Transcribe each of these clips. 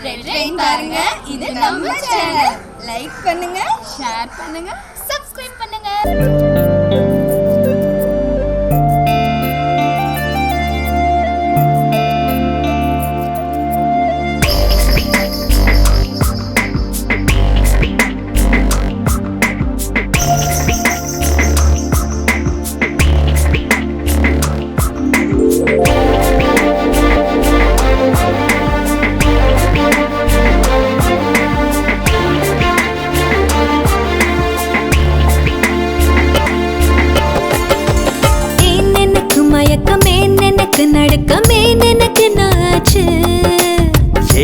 Red rain பாருங்க. இது நம்ம சேனல். லைக் பண்ணுங்க, ஷேர் பண்ணுங்க, சப்ஸ்கிரைப் பண்ணுங்க.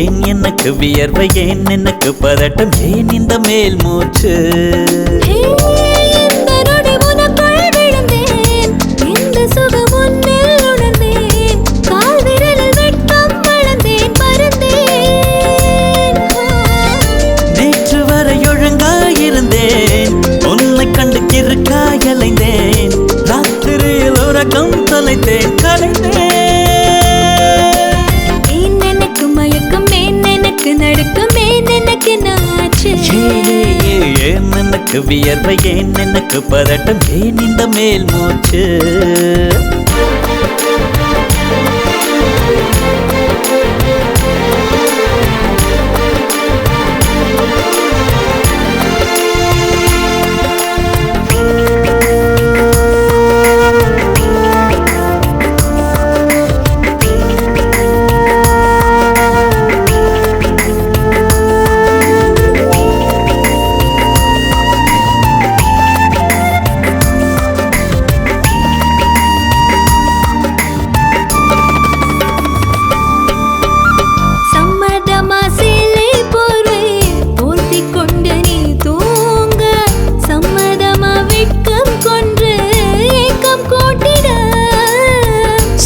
ஏன் எனக்கு வியர்வை, ஏன் எனக்கு பதட்டம், ஏன் இந்த மேல் மூச்சு? நேற்று வரை ஒழுங்காயிருந்தேன், உன்னை கண்டு கிறுக்காய் அலைந்தேன், ராத்திரியில் உறக்கம் தொலைத்தேன், கலைந்தேன். ஏன் எனக்கு வியர்வை, ஏன் எனக்கு பதட்டம், ஏன் இந்த மேல் மூச்சு?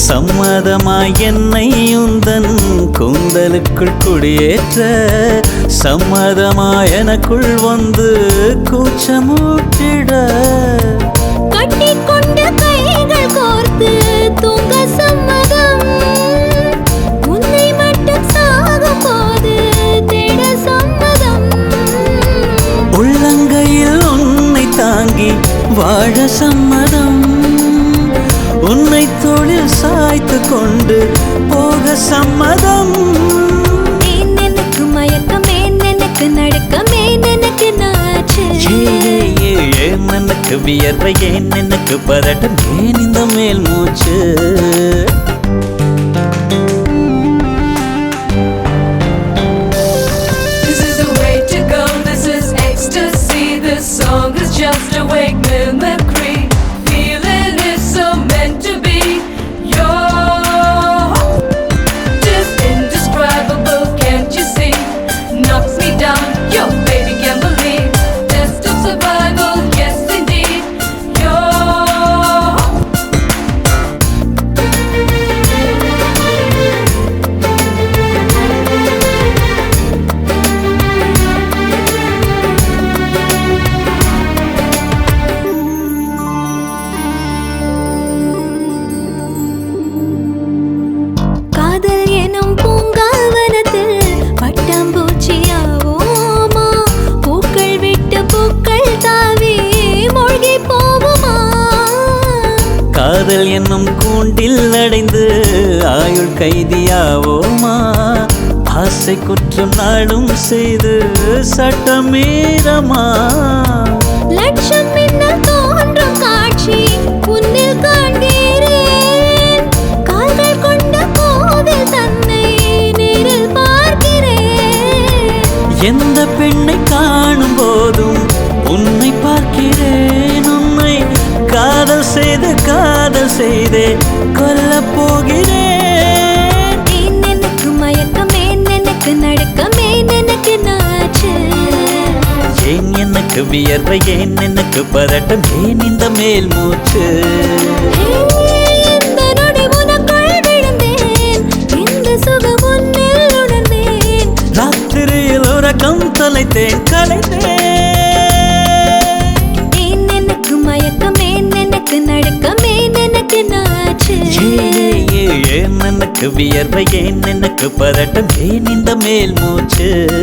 சம்மதமாய் என்னை உந்தன் கூந்தலுக்குள் குடியேற்ற, சம்மதமாய் எனக்குள் வந்து கூச்சமூட்டிட, கட்டிக்கொண்ட கைகள் கோர்த்து தூங்க சம்மதம், உன்னை மட்டும் சாகும் போது தேட சம்மதம், உள்ளங்கையில் உன்னை தாங்கி வாழ சம்மதம், உன்னை தோளில் சாய்த்து கொண்டு போக சம்மதம். ஏன் எனக்கு மயக்கம், ஏன் எனக்கு நடுக்கம், ஏன் எனக்கு நாச்சு? ஏன் எனக்கு வியர்வை, ஏன் எனக்கு பதட்டம், ஏன் இந்த மேல் மூச்சு? This is the way to go, this is ecstasy, this song is just a wake mimicry, feeling is so meant to be, you're just indescribable, can't you see, knocks me down, your baby can't believe, test of survival, yes indeed, you're காதல் எனும் பூங்காவனத்தில் பட்டாம்பூச்சியாவோமா, பூக்கள் விட்டு பூக்கள் தாவி மூழ்கி போவோமா, காதல் என்னும் கூண்டில் அடைந்து ஆயுள் கைதியாவோமா, ஆசை குற்றம் நாடும் செய்து சட்டமீறமா, லட்சம் மின்னல் தோன்றும் காட்சி உன்னில் காண்கிறேன், கால்கள் கொண்ட கோவில் தன்னை நேரில் பார்க்கிறேன், எந்த பெண்ணை காணும் போதும் உன்னை பார்க்கிறேன், உன்னை காதல் செய்தே கொல்லப் போகிறேன். ஏன் எனக்கு மயக்கம், ஏன் எனக்கு நடுக்கம், ஏன் எனக்கு நாச்சு? ஏன் எனக்கு வியர்வை, ஏன் எனக்கு பதட்டம், ஏன் இந்த மேல் மூச்சு? இந்த நொடி உனக்குள் விழுந்தேன், இந்த சுகம் உன்னில் உணர்ந்தேன், ராத்திரியில் உறக்கம் தொலைத்தேன், கலைந்தேன். ஏன் எனக்கு மயக்கம், ஏன் எனக்கு நடுக்கம், ஏன் எனக்கு நாச்சு? ஏன் எனக்கு வியர்வை, ஏன் எனக்கு பதட்டம், ஏன் இந்த மேல் மூச்சு? எனக்கு